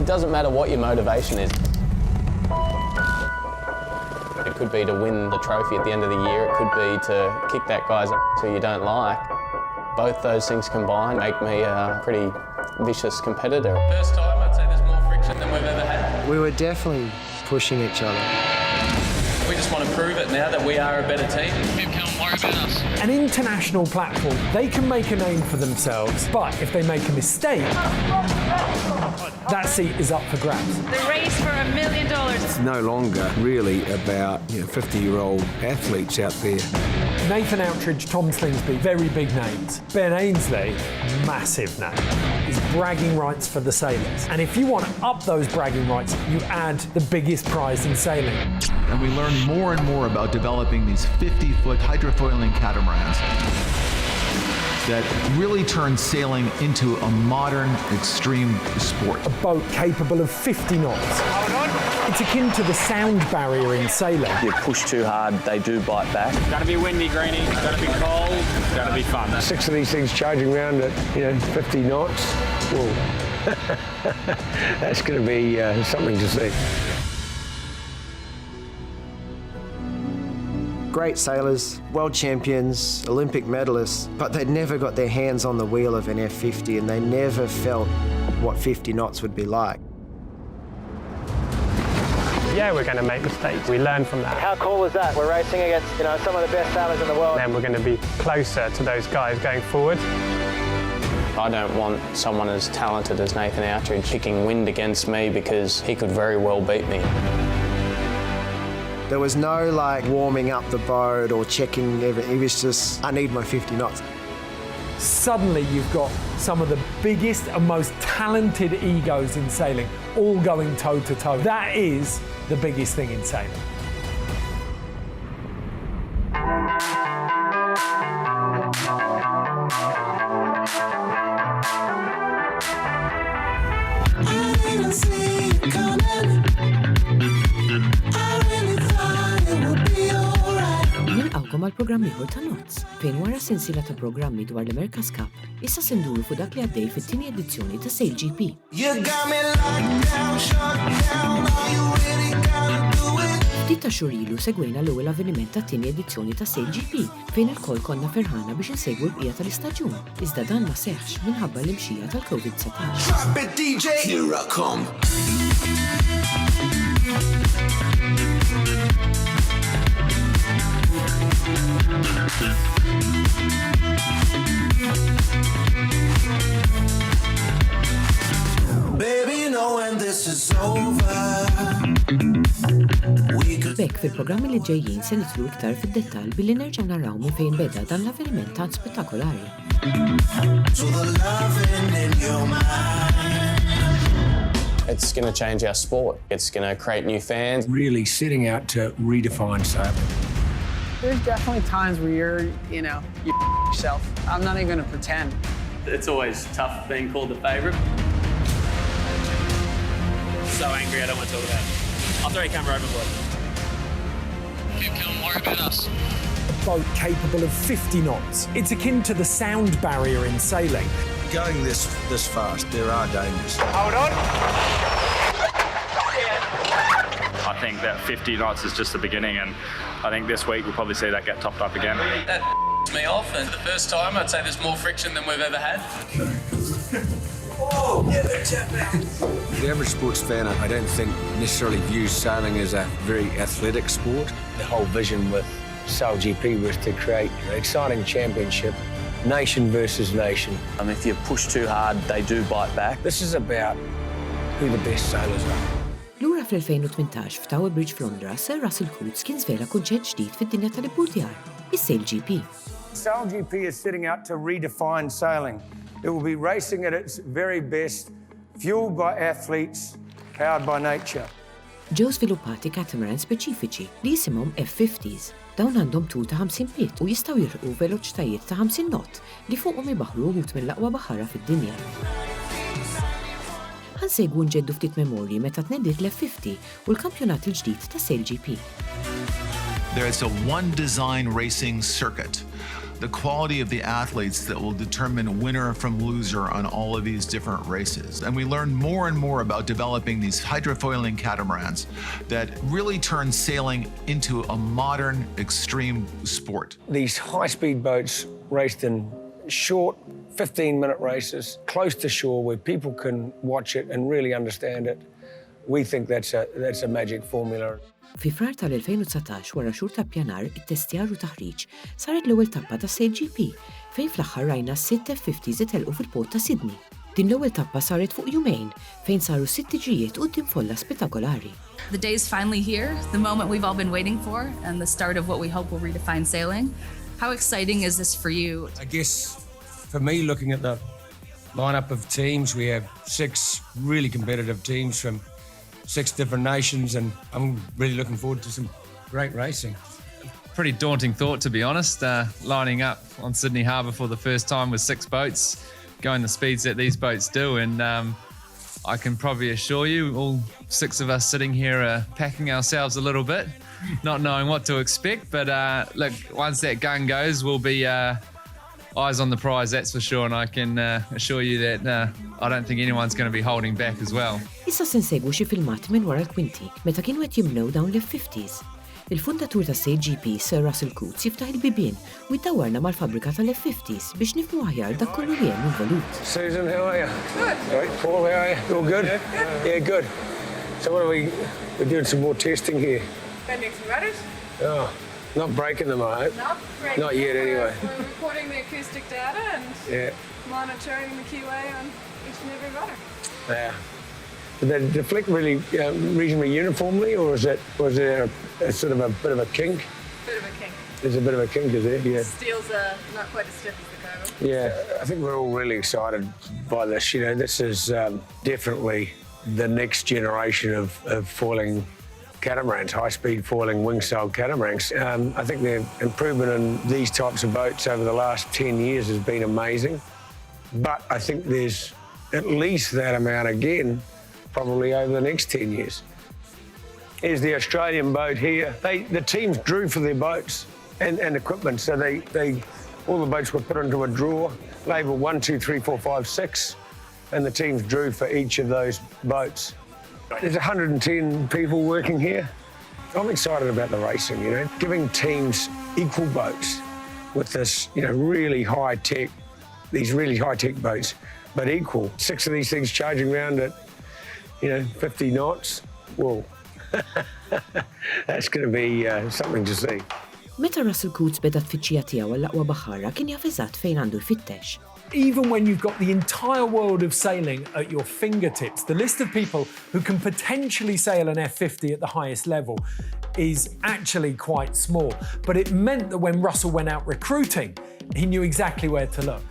doesn't matter what your motivation is. It could be to win the trophy at the end of the year. It could be to kick that guy's ass who you don't like. Both those things combined make me a pretty vicious competitor. First time, I'd say there's more friction than we've ever had. We were definitely pushing each other. We just want to prove it now that we are a better team. Can't worry about us. An international platform, they can make a name for themselves, but if they make a mistake, that seat is up for grabs. The race for $1 million. It's no longer really about 50-year-old athletes out there. Nathan Outridge, Tom Slingsby, very big names. Ben Ainsley, massive name. Is bragging rights for the sailors. And if you want to up those bragging rights, you add the biggest prize in sailing. And we learn more and more about developing these 50-foot hydrofoiling catamarans that really turn sailing into a modern extreme sport. A boat capable of 50 knots. Hold on. It's akin to the sound barrier in sailing. You push too hard, they do bite back. It's gotta be windy, Greenie. It's gotta be cold. It's gotta be fun. 6 of these things charging around at 50 knots. Whoa. That's going to be something to see. Great sailors, world champions, Olympic medalists, but they'd never got their hands on the wheel of an F50 and they never felt what 50 knots would be like. Yeah, we're going to make mistakes. We learn from that. How cool is that? We're racing against some of the best sailors in the world. Then we're going to be closer to those guys going forward. I don't want someone as talented as Nathan Outridge picking wind against me because he could very well beat me. There was no warming up the boat or checking everything. It was just, I need my 50 knots. Suddenly you've got some of the biggest and most talented egos in sailing all going toe to toe. That is the biggest thing in sailing. Nilqawkom għal-programm ieħor ta' Nozz, fejn wara sensiela ta' programmi dwar l-America's Cup, issa se nduru fuq dak li għaddej fit-tieni edizzjoni ta' Sail GP. Ftit ta' xhur ilu segwejna l-ewwel avveniment tat-tieni edizzjoni ta' Sail GP, fejn il-koll konna ferħana biex insegwu l-bqija tal-istaġun. Iżda dan ma seħħx minħabba l-imxija tal-COVID-19. Bekk fil-programmi li ġejjin se nidħlu iktar fid-dettall billi nerġgħu naraw minn fejn beda dan l-avveniment tant spettakolari. It's going to change our sport. It's going to create new fans. Really setting out to redefine sailing. There's definitely times where you're yourself. I'm not even going to pretend. It's always tough being called the favourite. So angry, I don't want to talk about it. I'll throw your camera overboard. Don't worry about us. A boat capable of 50 knots. It's akin to the sound barrier in sailing. Going this fast, there are dangers. Hold on. I think that 50 knots is just the beginning, and I think this week we'll probably see that get topped up again. That me off, and for the first time, I'd say there's more friction than we've ever had. Oh, yeah, the average sports fan, I don't think necessarily views sailing as a very athletic sport. The whole vision with Sail GP was to create an exciting championship, nation versus nation. If you push too hard, they do bite back. This is about who the best sailors are. Lura fl-2018 f'Tower Bridge f'Londra, Sir Russell Coutts kien żvela kunċett ġdid fid-dinja tal-ippurtjar, is-Sail GP. Sail GP is setting out to redefine sailing. It will be racing at its very best, fueled by athletes, powered by nature. Ġew sviluppati catamaran speċifiċi li jisimhom F50s. Dawn għandhom tul ta' 50 pied u jistgħu jirqu veloċitajiet ta' 50 knot li fuqhom ibaħħru wħud mill-aqwa baħħara fid-dinja. Ħansegwu nġeddu ftit memorji meta tneddiet l-F50 u l-kampjonat il-ġdid ta' Sail GP. There is a one design racing circuit the quality of the athletes that will determine winner from loser on all of these different races. And we learn more and more about developing these hydrofoiling catamarans that really turn sailing into a modern extreme sport. These high-speed boats raced in short 15-minute races close to shore where people can watch it and really understand it. We think that's a magic formula. Fi frar tal-2019 wara xhur ta' ppjanar, it-testjar u taħriġ saret l-ewwel tappa ta' SailGP fejn fl-aħħar rajna 6 F50s itelqu fil-port ta' Sydney. Din l-ewwel tappa saret fuq jumejn fejn saru 6 tiġrijiet quddiem folla spettakolari. The day's finally here, the moment we've all been waiting for, and the start of what we hope will redefine sailing. How exciting is this for you? I guess for me, looking at the lineup of teams, we have 6 really competitive teams from 6 different nations, and I'm really looking forward to some great racing. Pretty daunting thought, to be honest, lining up on Sydney Harbour for the first time with 6 boats, going the speeds that these boats do, and I can probably assure you all 6 of us sitting here are packing ourselves a little bit, not knowing what to expect, but look, once that gun goes, we'll be eyes on the prize, that's for sure, and I can assure you that I don't think anyone's going to be holding back as well. Issa se nsegwu xi filmat minn wara l-kwinti meta kienu qed jimlew dawn l-F50s. Il-fundatur ta' SailGP, Sir Russell Coutts, jiftaħ il-bibien u jdawwarna mal-fabrika tal-F50s biex nifhmu aħjar dak kollu li hemm involut. Susan, how are you? Good. Right, Paul, how are you? All good? Yeah, good. So what are we're doing some more testing here. Bending some rudders? Oh, not breaking them, I hope. Not yet, anyway. We're recording the acoustic data and monitoring the keyway on each and every rudder. Yeah. Did they deflect really reasonably uniformly, or was there a sort of a bit of a kink? Bit of a kink. There's a bit of a kink, is there? Yeah. Steel's not quite as stiff as the carbon. Yeah, I think we're all really excited by this. You know, this is definitely the next generation of foiling catamarans, high-speed foiling wing-sail catamarans. I think the improvement in these types of boats over the last 10 years has been amazing. But I think there's at least that amount again, probably over the next 10 years. Here's the Australian boat here. The teams drew for their boats and equipment, so all the boats were put into a drawer, labelled 1, 2, 3, 4, 5, 6, and the teams drew for each of those boats. There's 110 people working here. I'm excited about the racing, you know, giving teams equal boats with this, you know, these really high-tech boats, but equal. 6 of these things charging around at, you know, 50 knots. Whoa. That's going to be something to see. Meta Russell Coutts beda tfittxija tiegħu għall-aqwa baħarra kien jaf eżatt fejn għandu jfittex. Even when you've got the entire world of sailing at your fingertips, the list of people who can potentially sail an F50 at the highest level is actually quite small. But it meant that when Russell went out recruiting, he knew exactly where to look.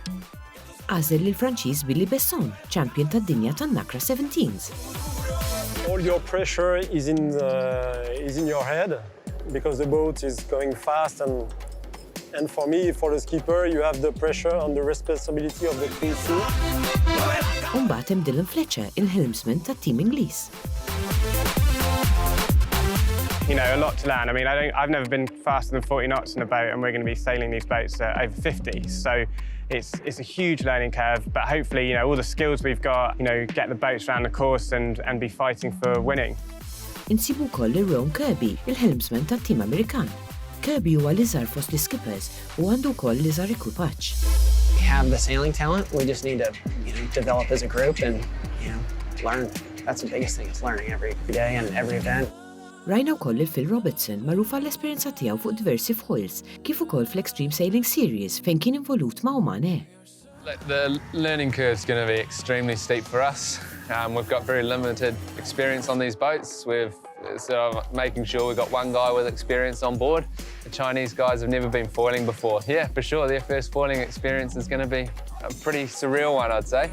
Għażel lill-Franċiż Billy Besson, champion tad-dinja tan-Nakra 17s. All your pressure is in your head because the boat is going fast and for me, for the skipper, you have the pressure and the responsibility of the crew too. Mbagħad hemm Dylan Fletcher, il-helmsman tat-tim Ingliż. You know, a lot to learn. I mean, I've never been faster than 40 knots in a boat, and we're going to be sailing these boats at over 50. So it's a huge learning curve, but hopefully, you know, all the skills we've got, you know, get the boats around the course and be fighting for winning. Insibu wkoll ir-Ron Kirby, il-helmsman tat-tim Amerikan. Kirby huwa l-iżgħar fost l-skippers u għandu wkoll l-iżgħar ekwipaġġ. We have the sailing talent. We just need to, you know, develop as a group and, you know, learn. That's the biggest thing. It's learning every day and every event. Rajna wkoll il-Phil Robertson magħruf għall-esperjenza tiegħu fuq diversi foils, kif ukoll fl-Extreme Sailing Series fejn kien involut ma' Oman. The learning curve is going to be extremely steep for us. We've got very limited experience on these boats. We're sort of making sure we've got one guy with experience on board. The Chinese guys have never been foiling before. Yeah, for sure, their first foiling experience is going to be a pretty surreal one, I'd say.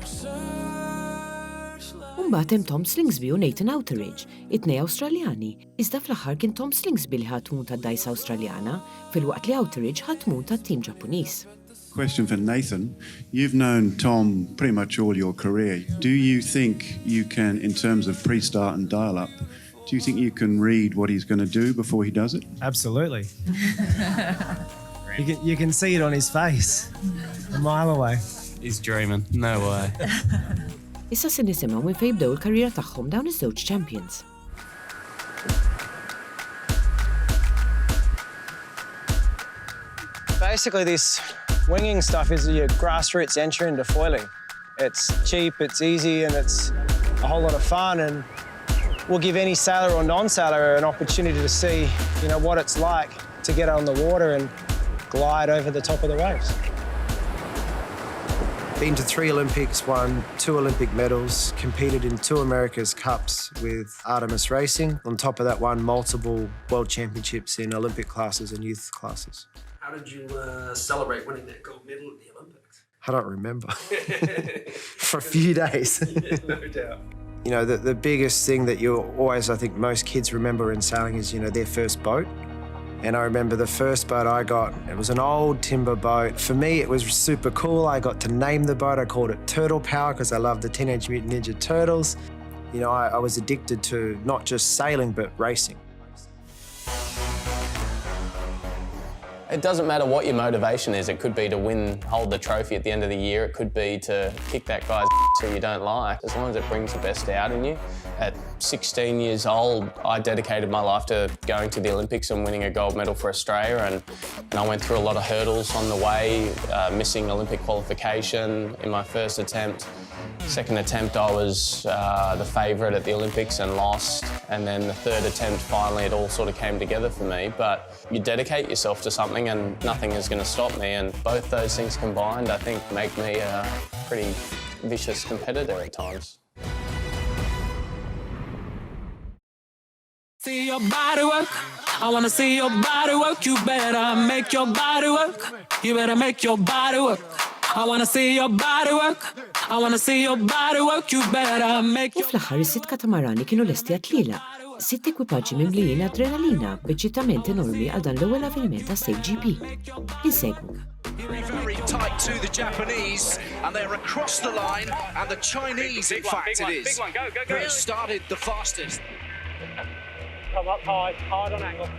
Mbagħad hemm Tom Slingsby u Nathan Outeridge, it-tnejn Awstraljani. Iżda fl-aħħar kien Tom Slingsby li ħadd tmun tad-dajsa Awstraljana, filwaqt li Outeridge ħadd tmun tat-tim Ġappuniż. Question for Nathan. You've known Tom pretty much all your career. Do you think you can, in terms of pre-start and dial-up, do you think you can read what he's going to do before he does it? Absolutely. You can see it on his face, a mile away. He's dreaming, no way. Issa se nisimgħu minn fejn bdew il-karriera tagħhom dawn iż-żewġ champions. Basically, this winging stuff is your grassroots entry into foiling. It's cheap, it's easy, and it's a whole lot of fun, and will give any sailor or non-sailor an opportunity to see, what it's like to get on the water and glide over the top of the waves. Been to 3 Olympics, won 2 Olympic medals, competed in 2 America's Cups with Artemis Racing. On top of that, won multiple World Championships in Olympic classes and youth classes. How did you celebrate winning that gold medal at the Olympics? I don't remember. For a few days. No doubt. The biggest thing that I think most kids remember in sailing is, their first boat. And I remember the first boat I got, it was an old timber boat. For me, it was super cool. I got to name the boat. I called it Turtle Power because I loved the Teenage Mutant Ninja Turtles. I was addicted to not just sailing, but racing. It doesn't matter what your motivation is. It could be to hold the trophy at the end of the year. It could be to kick that guy's who you don't like, as long as it brings the best out in you. At 16 years old, I dedicated my life to going to the Olympics and winning a gold medal for Australia, and I went through a lot of hurdles on the way, missing Olympic qualification in my first attempt. Second attempt, I was the favourite at the Olympics and lost. And then the third attempt, finally, it all sort of came together for me. But you dedicate yourself to something and nothing is going to stop me. And both those things combined, I think, make me a pretty vicious competitor at times. See your body work. I wanna see your body work. You better make your body work. You better make your body work. I wanna see your body work. I wanna see your body work. You better make your... U fl-aħħar is-sitt katamarani kienu lesti għatlila. 6 ekwipaġġi mimlijin adrenalina b'eċitament enormi għal dan l-ewwel avveniment ta' Sail GP. Insegwu. Very tight to the Japanese, and they're across the line, and the Chinese, in fact, it is, who started the fastest. Come up high, hard on angle.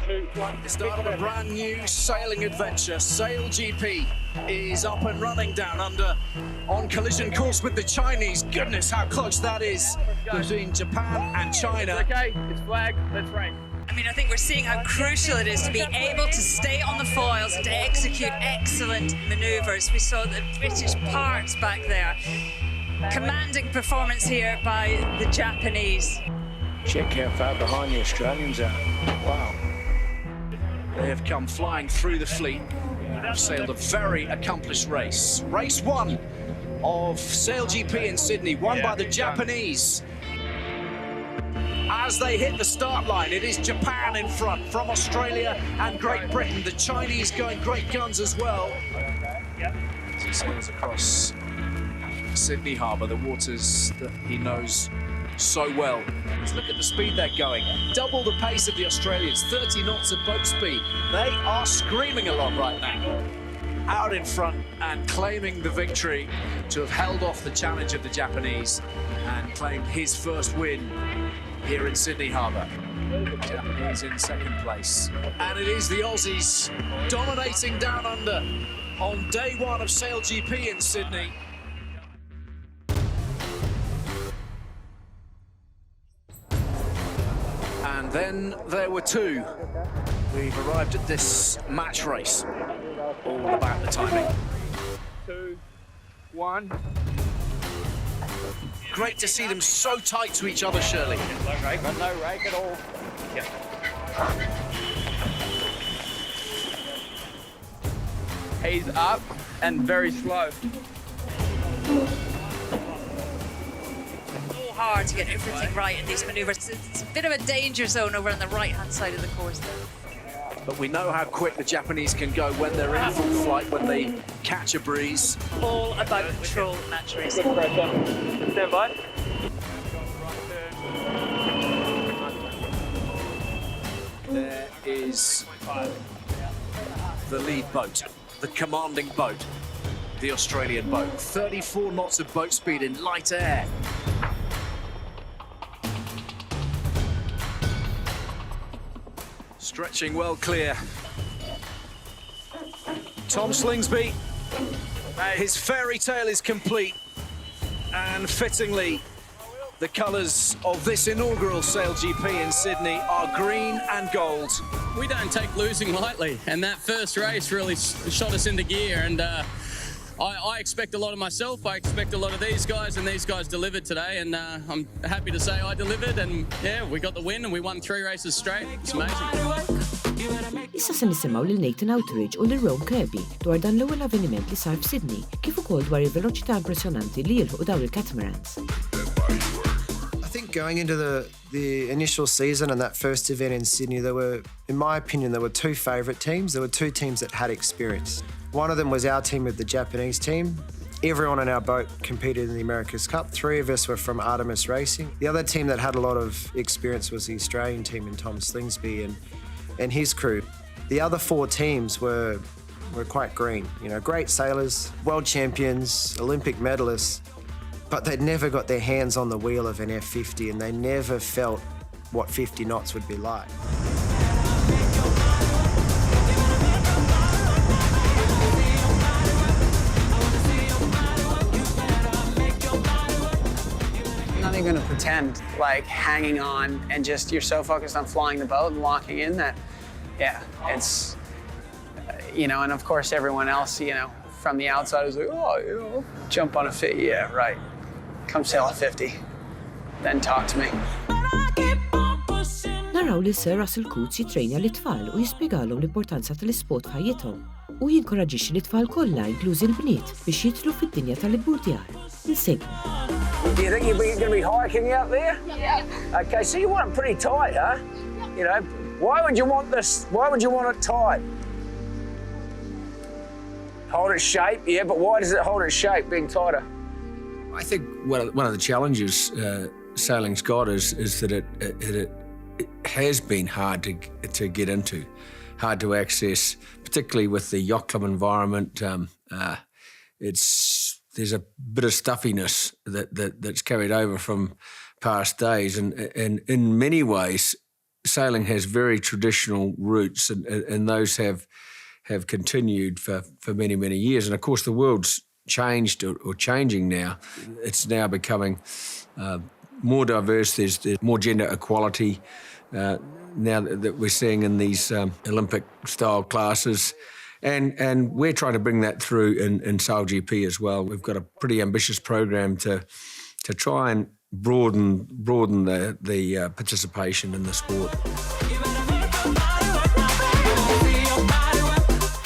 2, 1. The start of a brand new sailing adventure. Sail GP is up and running down under, on collision course with the Chinese. Goodness, how close that is between Japan and China. It's okay, it's flagged, let's race. I think we're seeing how crucial it is to be able to stay on the foils and to execute excellent manoeuvres. We saw the British parts back there. Commanding performance here by the Japanese. Check how far behind the Australians are. Wow. They have come flying through the fleet and have sailed a very accomplished race. Race 1 of Sail GP in Sydney, won by the Japanese. As they hit the start line, it is Japan in front from Australia and Great Britain. The Chinese going great guns as well. As he sails across Sydney Harbour, the waters that he knows so well. Let's look at the speed they're going. Double the pace of the Australians, 30 knots of boat speed. They are screaming along right now. Out in front and claiming the victory to have held off the challenge of the Japanese and claimed his first win here in Sydney Harbour. Japanese in second place. And it is the Aussies dominating down under on day 1 of Sail GP in Sydney. And then there were 2. We've arrived at this match race. All about the timing. 2, 1. Great to see them so tight to each other, Shirley. No rake, no rake at all. Yeah. He's up and very slow. Hard to get everything right in these manoeuvres. It's a bit of a danger zone over on the right-hand side of the course there. But we know how quick the Japanese can go when they're in full flight, when they catch a breeze. All about control in match racing. Stand by. There is the lead boat, the commanding boat, the Australian boat. 34 knots of boat speed in light air. Stretching well clear Tom Slingsby, his fairy tale is complete, and fittingly, the colours of this inaugural Sail GP in Sydney are green and gold. We don't take losing lightly, and that first race really shot us into gear, and I expect a lot of myself, I expect a lot of these guys, and these guys delivered today, and I'm happy to say I delivered, and yeah, we got the win and we won 3 races straight. It's amazing. Issa se nisimgħu lil Nathan Outridge u lil Rome Kirby dwar dan l-ewwel avveniment li sar f'Sydney, kif ukoll dwar il-veloċità impressjonanti li jilħu dawn il-catamarans. I think going into the initial season and that first event in Sydney, in my opinion, there were 2 favourite teams. There were 2 teams that had experience. One of them was our team with the Japanese team. Everyone on our boat competed in the America's Cup. 3 of us were from Artemis Racing. The other team that had a lot of experience was the Australian team and Tom Slingsby and his crew. The other 4 teams were quite green. You know, great sailors, world champions, Olympic medalists, but they'd never got their hands on the wheel of an F50 and they never felt what 50 knots would be like. I'm not even going to pretend like hanging on and just you're so focused on flying the boat and locking in that, yeah, it's, you know, and of course everyone else, you know, from the outside is like, oh, you know, jump on a 50, yeah, right. Come sail a 50, then talk to me. Naraw li Sir Russell Coutts jitrejna l-itfal u jispjegalhom l-importanza tal-isport f'ħajjithom u jinkoraġġixxi l-itfal kollha inklużi l-bniet biex jidħlu fid-dinja tal-ibburdjar. Insegwu. Do you think you're going to be hiking out there? Yeah. Okay, so you want it pretty tight, huh? You know, why would you want this? Why would you want it tight? Hold its shape, yeah, but why does it hold its shape being tighter? I think one of the challenges sailing's got is that it has been hard to get into, hard to access, particularly with the yacht club environment. There's a bit of stuffiness that's carried over from past days, and in many ways, sailing has very traditional roots, and those have continued for many, many years. And of course, the world's changed or changing now. It's now becoming more diverse. There's more gender equality now that we're seeing in these Olympic-style classes. And we're trying to bring that through in Sail GP as well. We've got a pretty ambitious program to try and broaden the participation in the sport.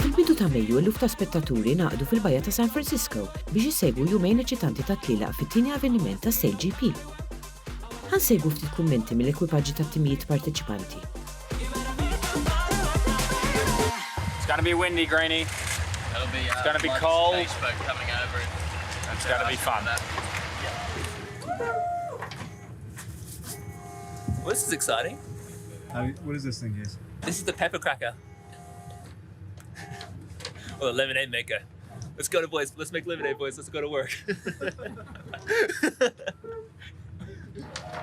Fil-bidu ta' Mejju eluf ta' spettaturi naqdu fil-bajja ta' San Francisco biex jissegwu jumejn eċitanti ta' tlilaq fit-tieni avveniment ta' Sail GP. Ħansegwu ftit kummenti mill-ekwipaġġi tat-timijiet parteċipanti. It's going to be windy, Greenie. It's going to be cold. Coming over. It's going to be fun. Well, this is exciting. What is this thing, Jess? This is the pepper cracker. Or the lemonade maker. Let's go to boys. Let's make lemonade, boys. Let's go to work.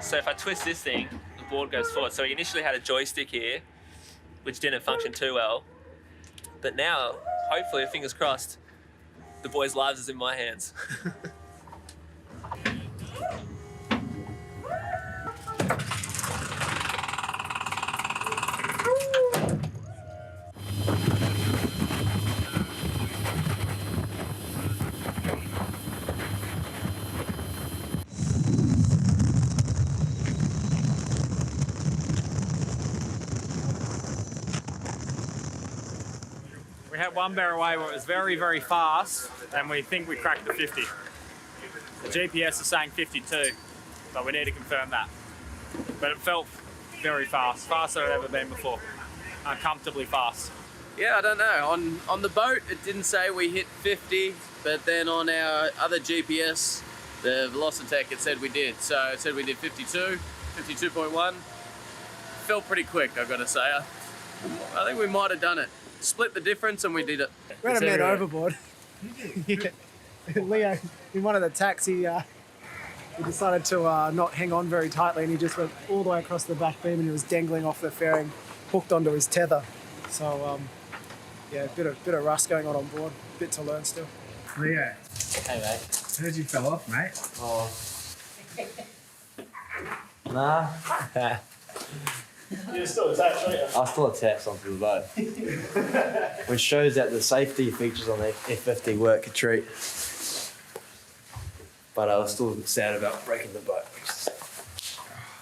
So if I twist this thing, the board goes forward. So we initially had a joystick here, which didn't function too well. But now, hopefully, fingers crossed, the boys' lives is in my hands. We had one bear away where it was very, very fast, and we think we cracked the 50. The GPS is saying 52, but we need to confirm that. But it felt very fast, faster than I've ever been before, uncomfortably fast. Yeah, I don't know. On the boat, it didn't say we hit 50, but then on our other GPS, the Velocitech, it said we did. So it said we did 52, 52.1. Felt pretty quick, I've got to say. I think we might have done it. Split the difference and we did it. We had a man overboard. Yeah. Leo, in one of the tacks, he decided to not hang on very tightly, and he just went all the way across the back beam, and he was dangling off the fairing, hooked onto his tether. So yeah, a bit of rust going on board, bit to learn still. Leo, Hey, mate. heard you fell off, mate. Oh. Nah. You're still attached, aren't you? I still attached onto the boat. Which shows that the safety features on the F50 work a treat. But I was still sad about breaking the boat.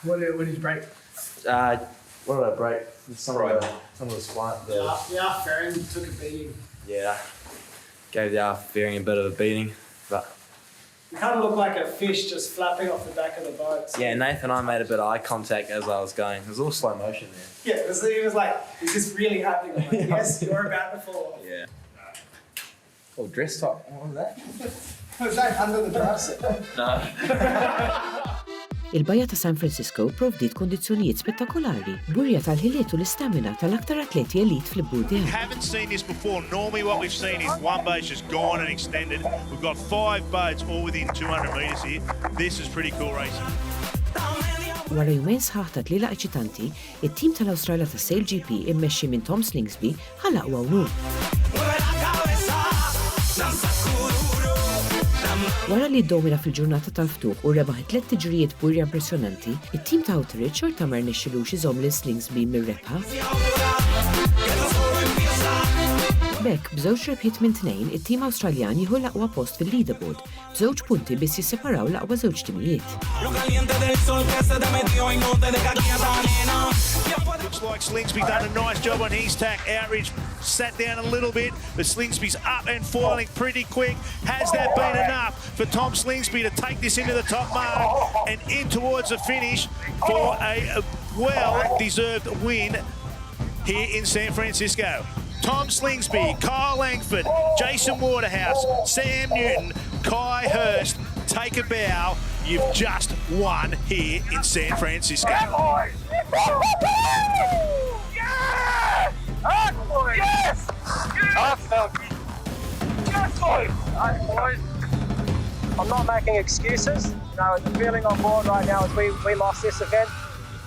What did you break? What did I break? Some of the spline. The aft fairing took a beating. Yeah. Gave the aft fairing a bit of a beating. But You kind of look like a fish just flapping off the back of the boat. So. yeah, Nathan and I made a bit of eye contact as I was going. It was all slow motion there. Yeah, he was like, is this really happening? I'm like, yes, you're about to fall off. Yeah. Oh, dress top. What was that? Was that under the dress? No. Il-bajja ta' San Francisco provdiet kondizzjonijiet spettakolari, burja tal-ħiliet u l-istamina tal-aktar atleti elit fl-burdja. Haven't seen this before. Normally what we've seen is one boat's just gone and extended. We've got 5 boats all within 200 metres here. This is pretty cool racing. Wara jumejn sħaħ ta' tliela eċitanti, it-tim tal-Awstralja ta' Sail GP immexxi minn Tom Slingsby ħallaq wawnur. Wara li d-domina fil-ġurnata tal-ftuħ u rebaħ 3 tiġrijiet burja impressjonanti, it-tim ta' Outreach xorta ma rnexxilux iżomm lil Slingsby mir-rebħa. Bekk, b'żewġ rebħiet minn 2, it-tim Awstraljan jieħu l-aqwa post fil-leaderboard, b'żewġ punti biss jisseparaw l-aqwa żewġ timijiet. Looks like Slingsby done a nice job on his tack. Outreach sat down a little bit, but Slingsby's up and foiling pretty quick. Has that been enough for Tom Slingsby to take this into the top mark and in towards the finish for a well-deserved win here in San Francisco? Tom Slingsby, Kyle Langford, Jason Waterhouse, Sam Newton, Kai Hurst, take a bow. You've just won here in San Francisco. Yes! Yes! Awesome! Yes, boys! I'm not making excuses. No, the feeling on board right now is we lost this event.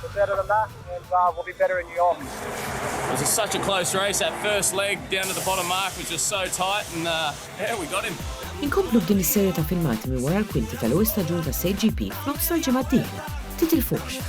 We're better than that, and we'll be better in New York. It was such a close race. That first leg down to the bottom mark was just so tight, and yeah, we got him. Inkomplu b'din is-serje ta' filmati minn wara l-kwinti tal-ewwel staġun ta' Sail GP f'nofs tal-ġimgħa d-dieħla. Titilfux.